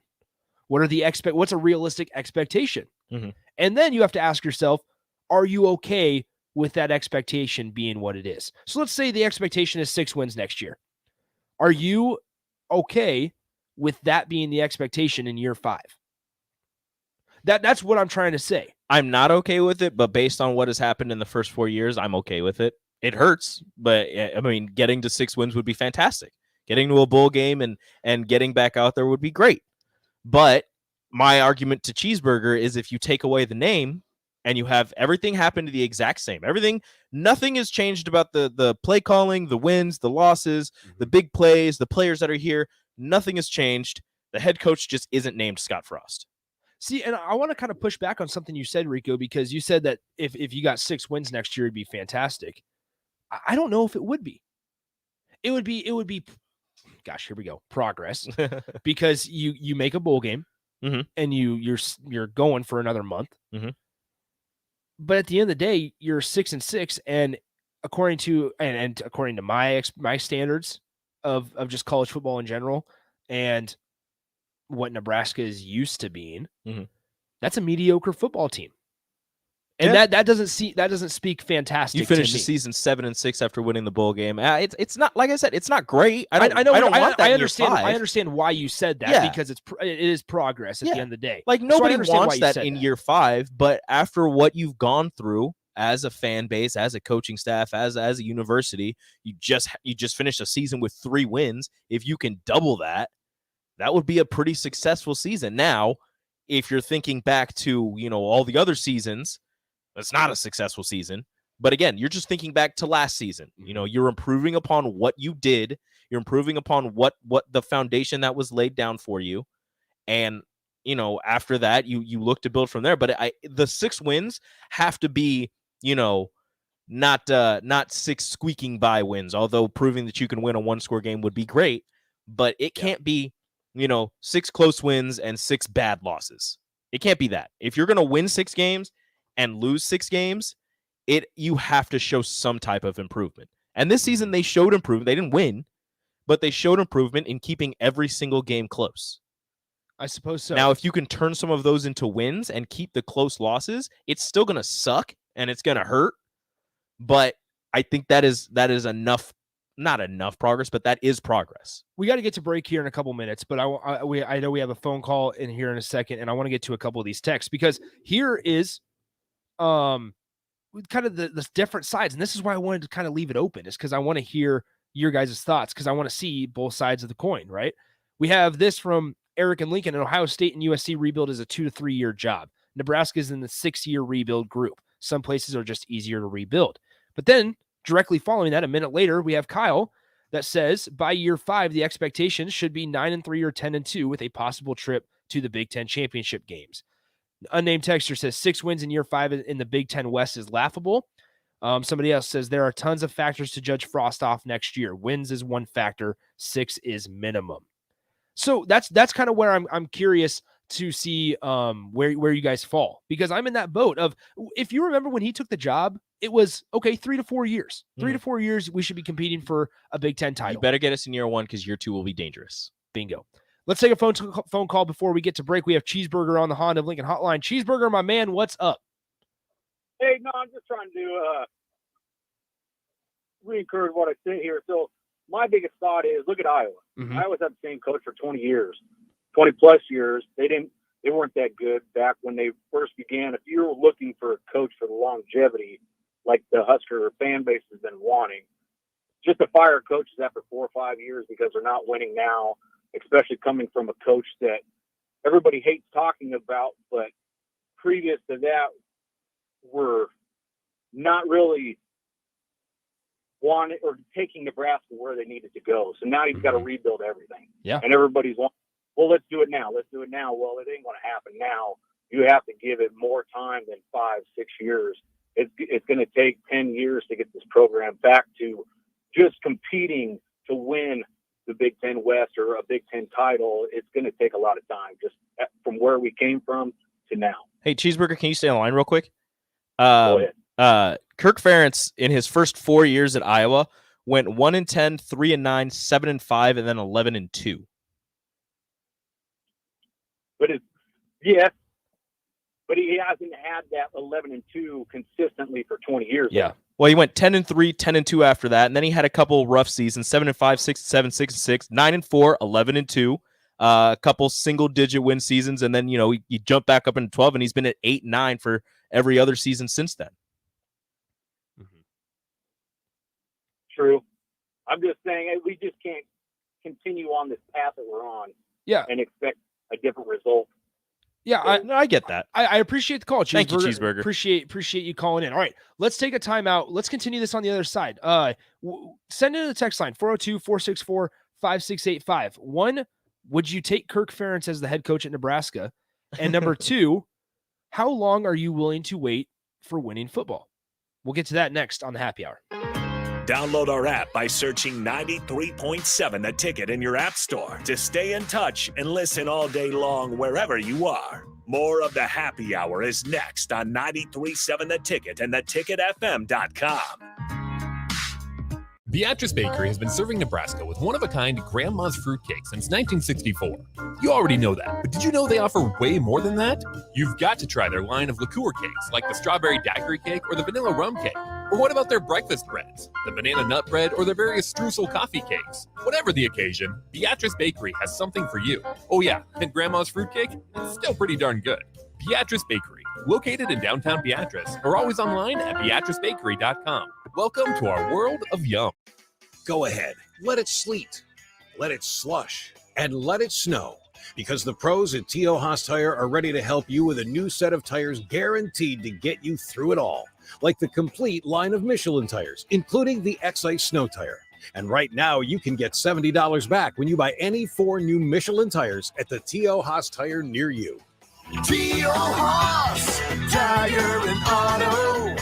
What's a realistic expectation? And then you have to ask yourself, are you okay with that expectation being what it is? So let's say the expectation is 6 wins next year. Are you okay with that being the expectation in year 5? That's what I'm trying to say. I'm not okay with it, but based on what has happened in the first 4 years, I'm okay with it. It hurts, but I mean, getting to 6 wins would be fantastic. Getting to a bowl game and getting back out there would be great. But my argument to Cheeseburger is if you take away the name and you have everything happen to the exact same, nothing has changed about the play calling, the wins, the losses, the big plays, the players that are here. Nothing has changed. The head coach just isn't named Scott Frost. See, and I want to kind of push back on something you said, Rico, because you said that if you got 6 wins next year, it'd be fantastic. I don't know if it would be. It would be, gosh, here we go, progress, because you make a bowl game and you're going for another month. But at the end of the day, you're 6-6, and according to my standards of just college football in general, and what Nebraska is used to being, that's a mediocre football team. And that doesn't speak fantastic. You finished to the me. season 7-6 after winning the bowl game. It's not, like I said, it's not great. I understand why you said that, because it is progress at the end of the day. Like nobody wants that in year 5, but after what you've gone through as a fan base, as a coaching staff, as a university, you just finished a season with 3 wins. If you can double that, that would be a pretty successful season. Now, if you're thinking back to, all the other seasons, it's not a successful season. But again, you're just thinking back to last season. You're improving upon what you did. You're improving upon what the foundation that was laid down for you. And, after that, you look to build from there. But the 6 wins have to be, not 6 squeaking by wins, although proving that you can win a 1-score game would be great. But it can't be, 6 close wins and 6 bad losses. It can't be that. If you're going to win 6 games and lose 6 games, you have to show some type of improvement. And this season they showed improvement. They didn't win, but they showed improvement in keeping every single game close. I suppose so. Now, if you can turn some of those into wins and keep the close losses, it's still going to suck and it's going to hurt. But I think that is enough. Not enough progress, but that is progress. We got to get to break here in a couple minutes, but I know we have a phone call in here in a second, and I want to get to a couple of these texts, because here is kind of the different sides, and this is why I wanted to kind of leave it open, is because I want to hear your guys' thoughts, because I want to see both sides of the coin, right? We have this from Eric and Lincoln. An Ohio State and USC rebuild is a 2 to 3 year job. Nebraska is in the 6-year rebuild group. Some places are just easier to rebuild. But then directly following that, a minute later, we have Kyle that says by year 5, the expectations should be 9-3 or 10-2 with a possible trip to the Big Ten championship games. Unnamed texter says 6 wins in year 5 in the Big Ten West is laughable. Somebody else says there are tons of factors to judge Frost off next year. Wins is one factor. 6 is minimum. So that's kind of where I'm curious to see where you guys fall, because I'm in that boat of, if you remember when he took the job, it was okay, 3 to 4 years. 3 to 4 years, we should be competing for a Big Ten title. You better get us in year 1, because year 2 will be dangerous. Bingo. Let's take a phone call before we get to break. We have Cheeseburger on the Honda of Lincoln hotline. Cheeseburger, my man, what's up? Hey, no, I'm just trying to re-encourage what I say here. So my biggest thought is, look at Iowa. Iowa's had the same coach for 20 years, 20 plus years. They weren't that good back when they first began. If you were looking for a coach for the longevity, like the Husker fan base has been wanting, just to fire coaches after 4 or 5 years because they're not winning now, especially coming from a coach that everybody hates talking about, but previous to that were not really wanted or taking Nebraska where they needed to go. So now you've got to rebuild everything. Yeah. And everybody's wanting, well, let's do it now. Let's do it now. Well, it ain't going to happen now. You have to give it more time than 5-6 years. It's going to take 10 years to get this program back to just competing to win the Big Ten West or a Big Ten title. It's going to take a lot of time, just from where we came from to now. Hey, Cheeseburger, can you stay on the line real quick? Go ahead. Kirk Ferentz, in his first 4 years at Iowa, went 1-10, 3-9, 7-5, and then 11-2. But but he hasn't had that 11-2 consistently for 20 years. Yeah. Well, he went 10-3, 10-2 after that, and then he had a couple rough seasons: 7-5, 6-7, 6-6, 9-4, 11-2. A couple single-digit win seasons, and then he jumped back up into 12, and he's been at 8-9 for every other season since then. True. I'm just saying we just can't continue on this path that we're on. Yeah. And expect a different result. Yeah, I get that. I appreciate the call, Cheeseburger. Thank you, Cheeseburger. Appreciate you calling in. All right, let's take a timeout. Let's continue this on the other side. Send in a text line, 402-464-5685. One, would you take Kirk Ferentz as the head coach at Nebraska? And number two, how long are you willing to wait for winning football? We'll get to that next on the Happy Hour. Download our app by searching 93.7 The Ticket in your app store to stay in touch and listen all day long wherever you are. More of the Happy Hour is next on 93.7 The Ticket and theticketfm.com. Beatrice Bakery has been serving Nebraska with one-of-a-kind grandma's fruitcake since 1964. You already know that, but did you know they offer way more than that? You've got to try their line of liqueur cakes like the strawberry daiquiri cake or the vanilla rum cake. Or what about their breakfast breads, the banana nut bread, or their various streusel coffee cakes? Whatever the occasion, Beatrice Bakery has something for you. Oh yeah, and grandma's fruitcake? It's still pretty darn good. Beatrice Bakery, located in downtown Beatrice, or always online at beatricebakery.com. Welcome to our world of yum. Go ahead, let it sleet, let it slush, and let it snow. Because the pros at T.O. Haas Tire are ready to help you with a new set of tires guaranteed to get you through it all. Like the complete line of Michelin tires, including the X-Ice Snow Tire. And right now, you can get $70 back when you buy any 4 new Michelin tires at the T.O. Haas Tire near you. T.O. Haas, Tire and Auto,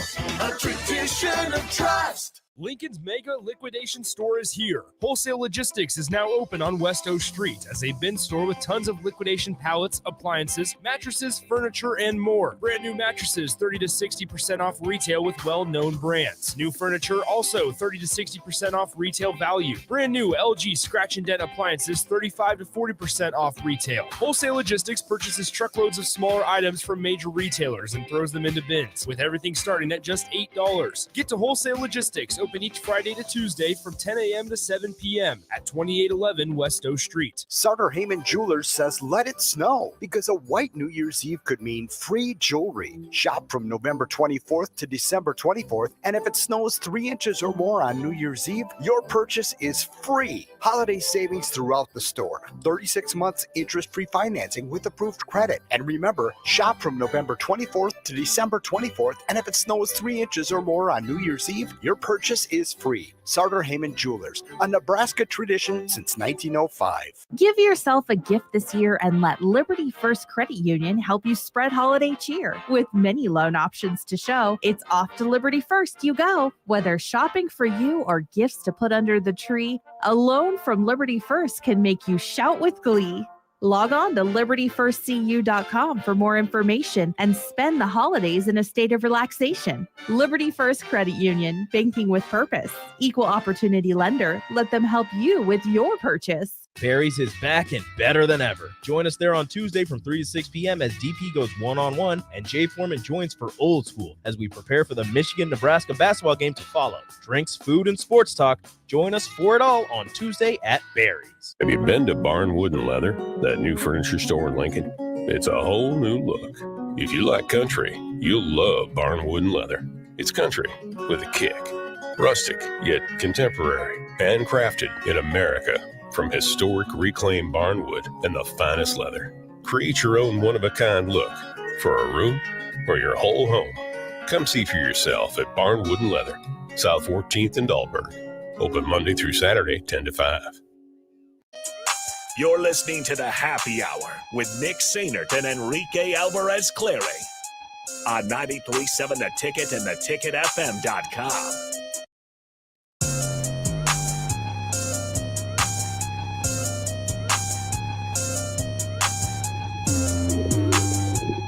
a tradition of trust. Lincoln's mega liquidation store is here. Wholesale Logistics is now open on West O Street as a bin store with tons of liquidation pallets, appliances, mattresses, furniture, and more. Brand new mattresses 30 to 60% off retail with well-known brands. New furniture also 30 to 60% off retail value. Brand new LG scratch and dent appliances 35 to 40% off retail. Wholesale Logistics purchases truckloads of smaller items from major retailers and throws them into bins, with everything starting at just $8. Get to Wholesale Logistics, open each Friday to Tuesday from 10 a.m. to 7 p.m. at 2811 West O Street. Sartor Heyman Jewelers says let it snow because a white New Year's Eve could mean free jewelry. Shop from November 24th to December 24th, and if it snows 3 inches or more on New Year's Eve, your purchase is free. Holiday savings throughout the store. 36 months interest-free financing with approved credit. And remember, shop from November 24th to December 24th, and if it snows 3 inches or more on New Year's Eve, your purchase is free. Sartor Heyman Jewelers, a Nebraska tradition since 1905. Give yourself a gift this year and let Liberty First Credit Union help you spread holiday cheer. With many loan options to show, it's off to Liberty First you go. Whether shopping for you or gifts to put under the tree, a loan from Liberty First can make you shout with glee. Log on to libertyfirstcu.com for more information and spend the holidays in a state of relaxation. Liberty First Credit Union, banking with purpose. Equal opportunity lender. Let them help you with your purchase. Barry's is back and better than ever. Join us there on Tuesday from 3 to 6 p.m. as DP goes one-on-one and Jay Foreman joins for Old School as we prepare for the Michigan-Nebraska basketball game to follow. Drinks, food, and sports talk. Join us for it all on Tuesday at Barry's. Have you been to Barn Wood and Leather, that new furniture store in Lincoln? It's a whole new look. If you like country, you'll love Barn Wood and Leather. It's country with a kick. Rustic, yet contemporary. Handcrafted in America. From historic reclaimed barnwood and the finest leather. Create your own one-of-a-kind look for a room or your whole home. Come see for yourself at Barn Wooden Leather, South 14th and Dahlberg. Open Monday through Saturday, 10 to 5. You're listening to the Happy Hour with Nick Sainert and Enrique Alvarez Clary on 93.7 The Ticket and theticketfm.com.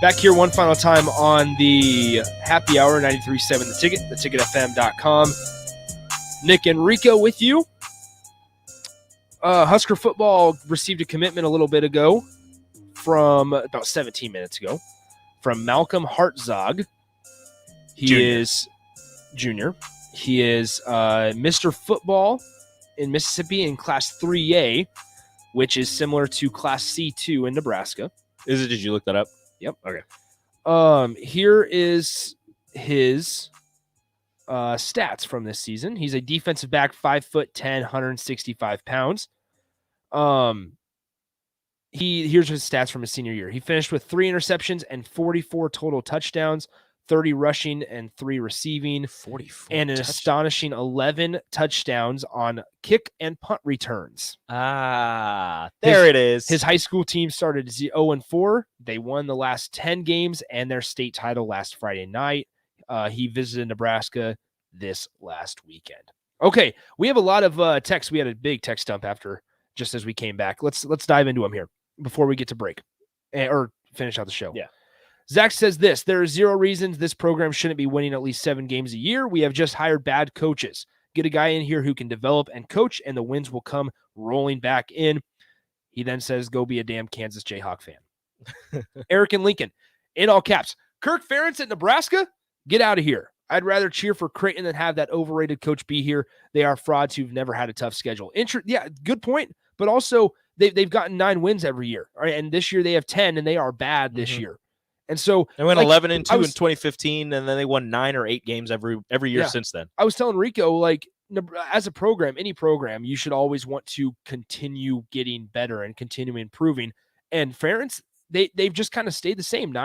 Back here one final time on the Happy Hour, 93.7 The Ticket, theticketfm.com. Nick Enrico with you. Husker football received a commitment a little bit ago from about 17 minutes ago from Malcolm Hartzog. He is junior. He is Mr. Football in Mississippi in Class 3A, which is similar to Class C2 in Nebraska. Is it? Did you look that up? Yep. Okay. Here is his stats from this season. He's a defensive back, 5'10", 165 pounds. Here's his stats from his senior year. He finished with 3 interceptions and 44 total touchdowns, 30 rushing and 3 receiving, 44 and an astonishing 11 touchdowns on kick and punt returns. There it is. His high school team started 0-4. They won the last 10 games and their state title last Friday night. He visited Nebraska this last weekend. Okay, we have a lot of texts. We had a big text dump after just as we came back. Let's dive into them here before we get to break or finish out the show. Yeah. Zach says this: there are 0 reasons this program shouldn't be winning at least 7 games a year. We have just hired bad coaches. Get a guy in here who can develop and coach, and the wins will come rolling back in. He then says, go be a damn Kansas Jayhawk fan. Eric and Lincoln, in all caps, Kirk Ferentz at Nebraska? Get out of here. I'd rather cheer for Creighton than have that overrated coach be here. They are frauds who've never had a tough schedule. Yeah, good point. But also, they've gotten 9 wins every year. Right? And this year they have 10, and they are bad this year. And so they went 11-2 in 2015, and then they won 9 or 8 games every year since then. I was telling Rico, like, as a program, any program, you should always want to continue getting better and continue improving. And Ferentz, they've just kind of stayed the same,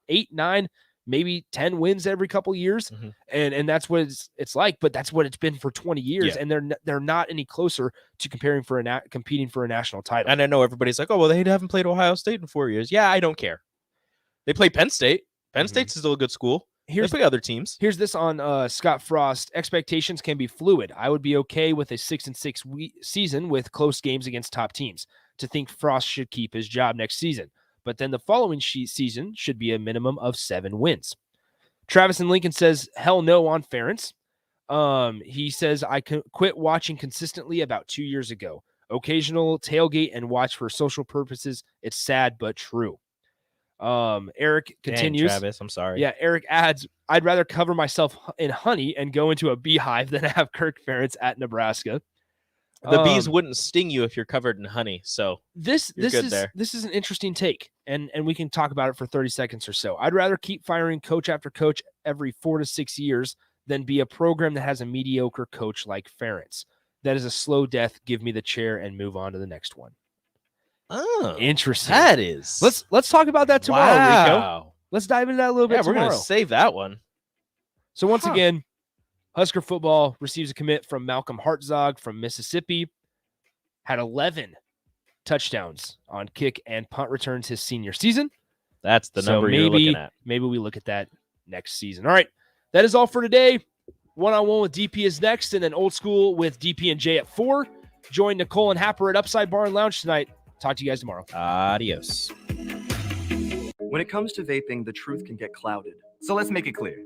8, 9, maybe 10 wins every couple of years. And that's what it's like, but that's what it's been for 20 years. Yeah. And they're not any closer to competing for a national title. And I know everybody's like, oh, well, they haven't played Ohio State in 4 years. Yeah, I don't care. They play Penn State. Penn State's still a good school. They play other teams. Here's this on Scott Frost. Expectations can be fluid. I would be okay with a 6-6 season with close games against top teams. To think Frost should keep his job next season. But then the following season should be a minimum of 7 wins. Travis and Lincoln says, hell no on Ferentz. He says, I quit watching consistently about 2 years ago. Occasional tailgate and watch for social purposes. It's sad, but true. Eric continues. Dang, Travis, I'm sorry. Yeah, Eric adds, I'd rather cover myself in honey and go into a beehive than have Kirk Ferentz at Nebraska. The bees wouldn't sting you if you're covered in honey. So this is an interesting take, and we can talk about it for 30 seconds or so. I'd rather keep firing coach after coach every 4 to 6 years than be a program that has a mediocre coach like Ferentz. That is a slow death. Give me the chair and move on to the next one. Oh, interesting. That is. Let's talk about that tomorrow, Wow. Rico. Let's dive into that a little bit We're tomorrow. going to save that one. So once again, Husker football receives a commit from Malcolm Hartzog from Mississippi. Had 11 touchdowns on kick and punt returns his senior season. That's the number you're looking at. Maybe we look at that next season. All right, that is all for today. One-on-one with DP is next, and then old school with DP and J at 4. Join Nicole and Happer at Upside Bar and Lounge tonight. Talk to you guys tomorrow. Adios. When it comes to vaping, the truth can get clouded. So let's make it clear.